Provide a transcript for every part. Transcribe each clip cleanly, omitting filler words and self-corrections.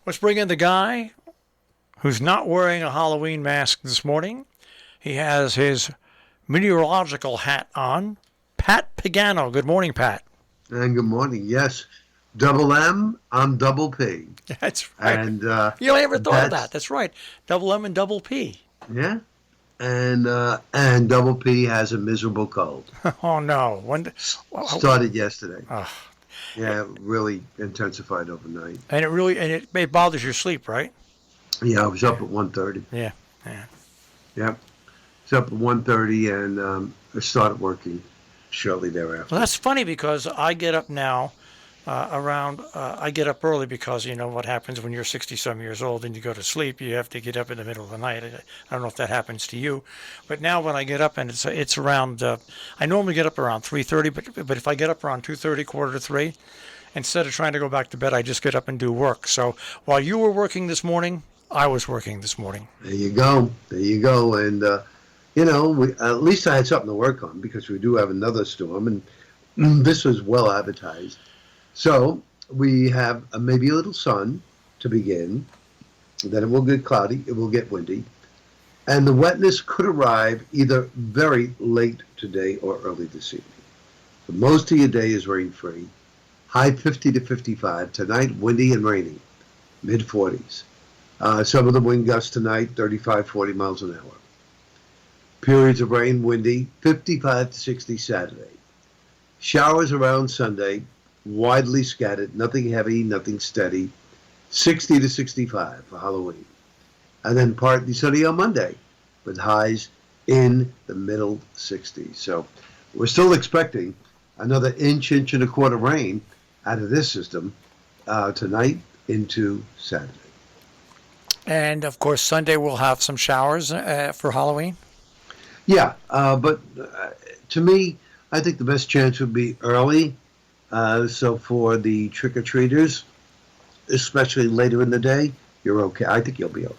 Let's bring in the guy who's not wearing a Halloween mask this morning. He has his meteorological hat on. Pat Pagano. Good morning, Pat. And good morning. Yes, double M, I'm double P. That's right. And You never thought of that. that's, That's right. Double M and double P. yeah. And double P has a miserable cold. Oh no. When? Started yesterday. Uh, Yeah, really intensified overnight. and it bothers your sleep, right? Yeah, I was up at 1:30. Yeah. Yeah. Yep. I was up at 1:30 and I started working shortly Well, thereafter. that's funny because I get up now I get up early because you know what happens when you're 60 some years old and you go to sleep. You have to get up in the middle of the night. I don't know if that happens to you, but now when I get up and it's around, I normally get up around 3:30, but if I get up around 2:30, quarter to three, instead of trying to go back to bed, I just get up and do work. So while you were working this morning, I was working this morning. There you go. There you go. And, at least I had something to work on because we do have another storm and this was well advertised. So we have maybe a little sun to begin. Then it will get cloudy. It will get windy. And the wetness could arrive either very late today or early this evening. So most of your day is rain-free. High 50 to 55. Tonight, windy and raining. Mid-40s. Some of the wind gusts tonight, 35, 40 miles an hour. Periods of rain, windy, 55 to 60 Saturday. Showers around Sunday, widely scattered, nothing heavy, nothing steady, 60 to 65 for Halloween. And then partly sunny on Monday, with highs in the middle 60s. So we're still expecting another inch and a quarter rain out of this system tonight into Saturday. And of course, Sunday we'll have some showers for Halloween. Yeah, but to me, I think the best chance would be early. So for the trick-or-treaters, especially later in the day, you're okay. I think you'll be okay.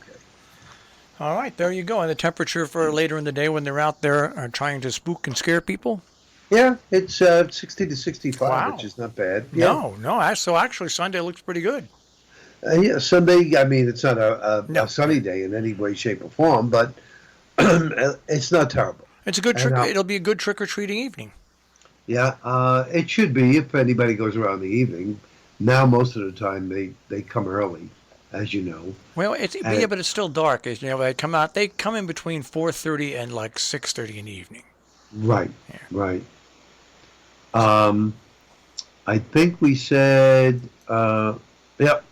All right, there you go. And the temperature for later in the day when they're out there trying to spook and scare people? Yeah, it's 60 to 65, Wow. which is not bad. Yeah, No, no. So actually, Sunday looks pretty good. yeah. Sunday, I mean, it's not a No, sunny day in any way, shape, or form, but it's not terrible. it's a good And trick. It'll be a good trick or treating evening. yeah, it should be if anybody goes around the evening. Now, most of the time, they come early, as you know. Well, And but it's still dark. You know, they come out. They come in between 4:30 and like 6:30 in the evening. right, Yeah. right. Um, I think we said, yep.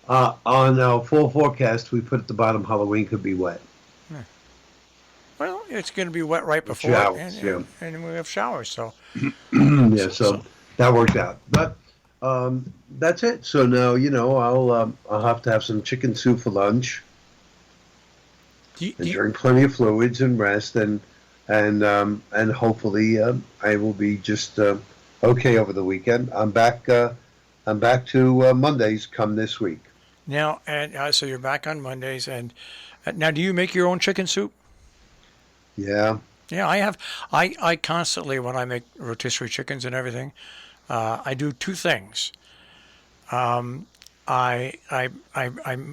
On our fall forecast, we put at the bottom Halloween could be wet. Yeah. Well, it's going to be wet right With before it, showers, yeah. and we have showers. So, Yeah, so, so so that worked out. But that's it. So now, I'll have to have some chicken soup for lunch do you, and do you, drink plenty of fluids and rest and hopefully I will be just okay over the weekend. I'm back to Mondays come this week. now, and so you're back on Mondays, and now do you make your own chicken soup? Yeah. Yeah, I have. I constantly when I make rotisserie chickens and everything, I do two things. Um, I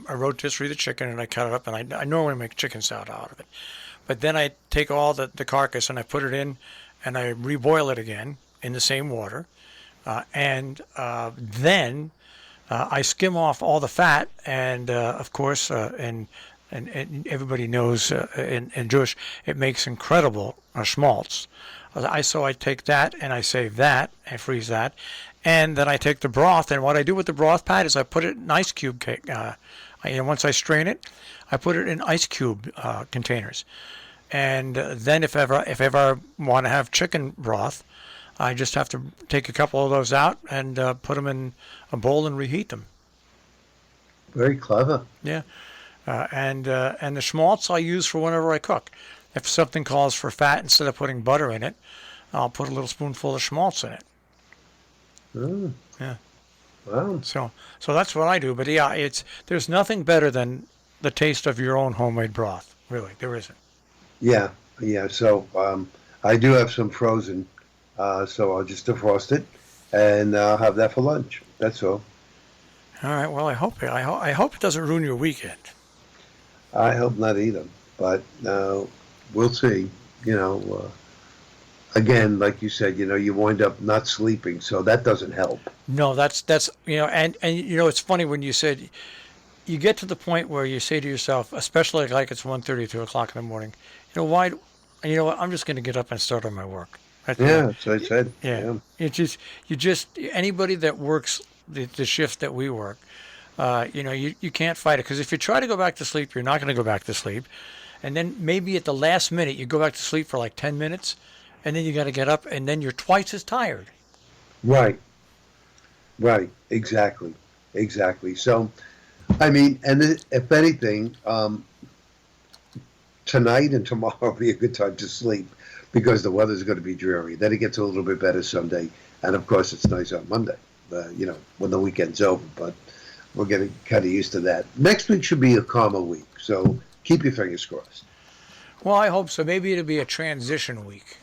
rotisserie the chicken and I cut it up and I normally make chicken salad out of it. But then I take all the carcass and I put it in and I reboil it again in the same water. And then I skim off all the fat and of course and everybody knows in Jewish it makes incredible schmaltz. So I take that and I save that and freeze that, and then I take the broth and what I do with the broth, Pat, is I put it in ice cube cake. Once I strain it, I put it in ice cube containers, and then if ever I want to have chicken broth, I just have to take a couple of those out and put them in a bowl and reheat them. Very clever. Yeah, and the schmaltz I use for whenever I cook. If something calls for fat, instead of putting butter in it, I'll put a little spoonful of schmaltz in it. Oh, Yeah. wow. So that's what I do. But yeah, there's nothing better than the taste of your own homemade broth. Really, there isn't. Yeah, yeah. So I do have some frozen, so I'll just defrost it and I'll have that for lunch. That's all. All right. Well, I hope it doesn't ruin your weekend. I hope not either, but we'll see. You know, again, like you said, you wind up not sleeping, so that doesn't help. No, that's and it's funny when you said you get to the point where you say to yourself, especially like it's 1:30, 2 o'clock in the morning, why? You know what? I'm just going to get up and start on my work. Yeah, that's what I said. Yeah. Yeah. You just anybody that works the shift that we work, you can't fight it because if you try to go back to sleep, you're not going to go back to sleep, and then maybe at the last minute you go back to sleep for like 10 minutes, and then you got to get up, and then you're twice as tired. Right. Right. Exactly. Exactly. So, I mean, and if anything, tonight and tomorrow will be a good time to sleep because the weather's going to be dreary. Then it gets a little bit better Sunday, and of course it's nice on Monday. When the weekend's over, but we're getting kind of used to that. Next week should be a calmer week, so keep your fingers crossed. Well, I hope so. Maybe it'll be a transition week.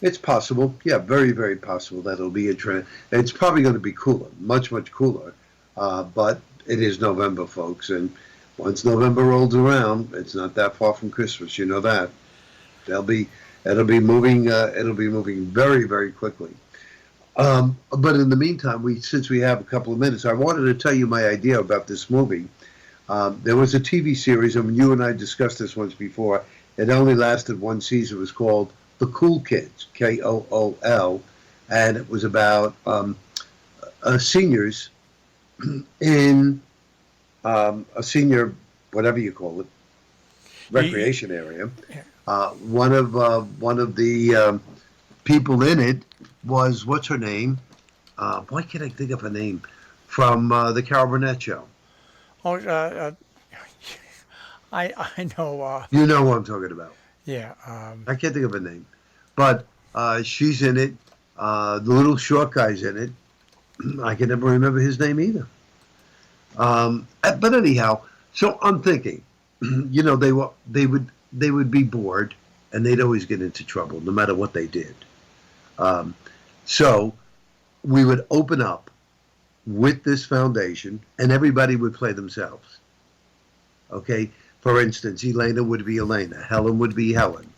It's possible, yeah, very, very possible that it'll be a trend. It's probably going to be cooler, much, much cooler, but it is November, folks, and once November rolls around, it's not that far from Christmas. You know that. They'll be, it'll be moving. It'll be moving very, very quickly. But in the meantime, since we have a couple of minutes, I wanted to tell you my idea about this movie. There was a TV series, and you and I discussed this once before. It only lasted one season. It was called The Cool Kids, Kool, and it was about seniors in a senior, whatever you call it, recreation area. One of the people in it was, what's her name? Why can't I think of her name? From the Carol Burnett show. Oh, I know. You know what I'm talking about. Yeah. I can't think of her name, but she's in it. The little short guy's in it. I can never remember his name either. But anyhow, so I'm thinking, they would be bored, and they'd always get into trouble, no matter what they did. So we would open up with this foundation, and everybody would play themselves. Okay? For instance, Elena would be Elena. Helen would be Helen.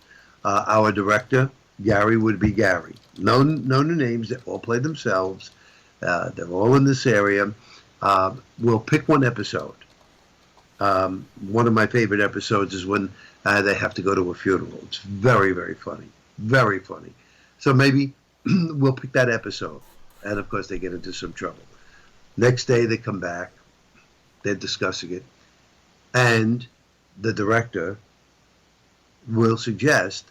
Our director, Gary, would be Gary. No new names. They all play themselves. They're all in this area. We'll pick one episode. One of my favorite episodes is when they have to go to a funeral. It's very, very funny. Very funny. So maybe we'll pick that episode. And, of course, they get into some trouble. Next day, they come back. They're discussing it. And the director will suggest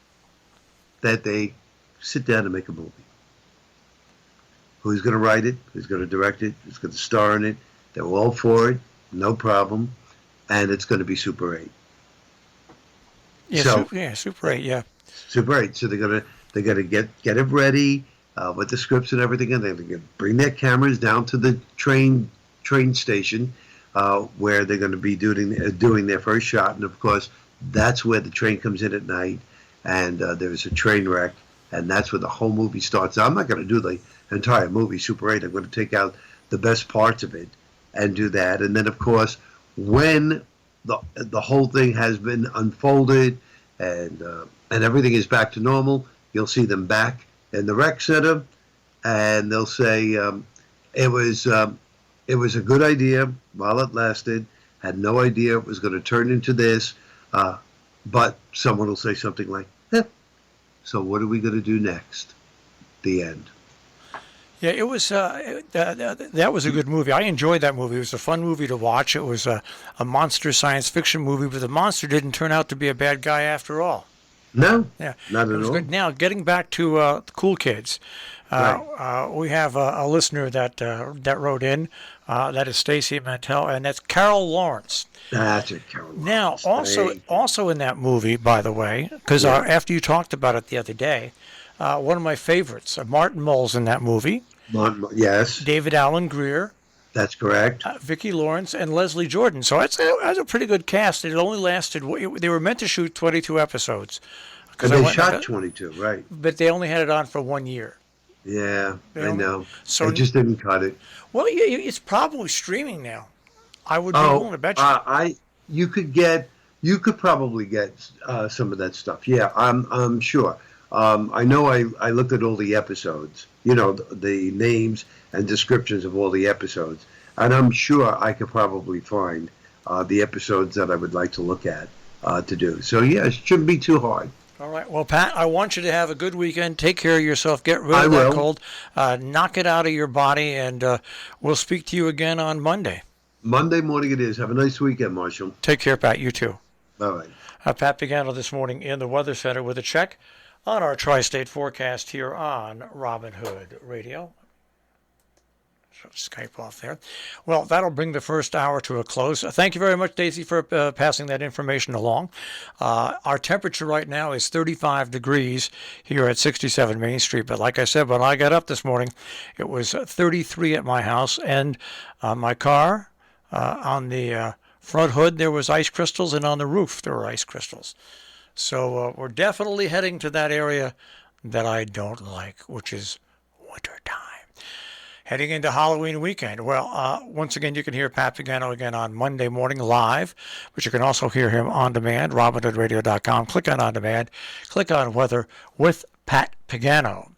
that they sit down and make a movie. Who's going to write it? Who's going to direct it? Who's going to star in it? They're all for it. No problem. And it's going to be Super 8. Yeah, So, Super 8, yeah. Super 8. So they're gonna get it ready with the scripts and everything, and they're gonna bring their cameras down to the train station where they're going to be doing their first shot. And of course, that's where the train comes in at night, and there's a train wreck, and that's where the whole movie starts. I'm not going to do the entire movie Super 8. I'm going to take out the best parts of it and do that. And then, of course, when the whole thing has been unfolded and everything is back to normal, you'll see them back in the rec center, and they'll say it was a good idea while it lasted. Had no idea it was going to turn into this, but someone will say something like, "So what are we going to do next?" The end. Yeah, it was. That was a good movie. I enjoyed that movie. It was a fun movie to watch. It was a monster science fiction movie, but the monster didn't turn out to be a bad guy after all. No, Yeah, not it at was all. good. Now, getting back to the Cool Kids, we have a listener that wrote in. That is Stacy Mantell, and that's Carol Lawrence. That's it, Carol. Now, also in that movie, by the way, because after you talked about it the other day, one of my favorites, Martin Mull's in that movie. Yes, David Allen Greer, that's correct. Vicki Lawrence, and Leslie Jordan. So that's a pretty good cast. It only lasted. They were meant to shoot 22 episodes. And they shot 22, right? But they only had it on for 1 year. Yeah, They I only, know. so It just didn't cut it. well, it's probably streaming now. I would be Oh, willing to bet you. you could get, you could probably get some of that stuff. Yeah, I'm sure. I know I looked at all the episodes, the names and descriptions of all the episodes, and I'm sure I could probably find the episodes that I would like to look at to do. So yeah, it shouldn't be too hard. All right. Well, Pat, I want you to have a good weekend. Take care of yourself. Get rid I of that will. cold. Knock it out of your body, and we'll speak to you again on Monday. Monday morning it is. Have a nice weekend, Marshall. Take care, Pat. You too. Bye bye. Pat Pagano this morning in the Weather Center with a check on our tri-state forecast here on Robin Hood Radio. Skype off there. Well, that'll bring the first hour to a close. Thank you very much, Daisy, for passing that information along. Our temperature right now is 35 degrees here at 67 Main Street. But like I said, when I got up this morning, it was 33 at my house. And my car, on the front hood, there was ice crystals. And on the roof, there were ice crystals. So we're definitely heading to that area that I don't like, which is wintertime. Heading into Halloween weekend. Well, once again, you can hear Pat Pagano again on Monday morning live, but you can also hear him on demand, robinhoodradio.com. Click on demand, click on weather with Pat Pagano.